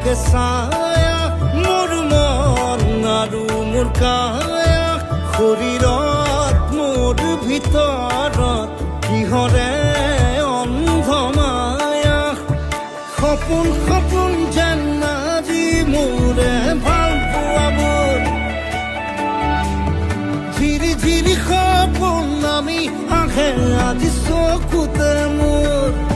লাগে ছায়া মোৰ মন আৰু মোৰ কায়া শৰীৰত মোৰ ভিতৰত কিহৰে অন্ধ মায়া সপোন সপোন যেন আজি মোৰে ভাল পোৱাবোৰ ঝিৰি ঝিৰি সপোন নামি আহে আজি চকুতে মোৰ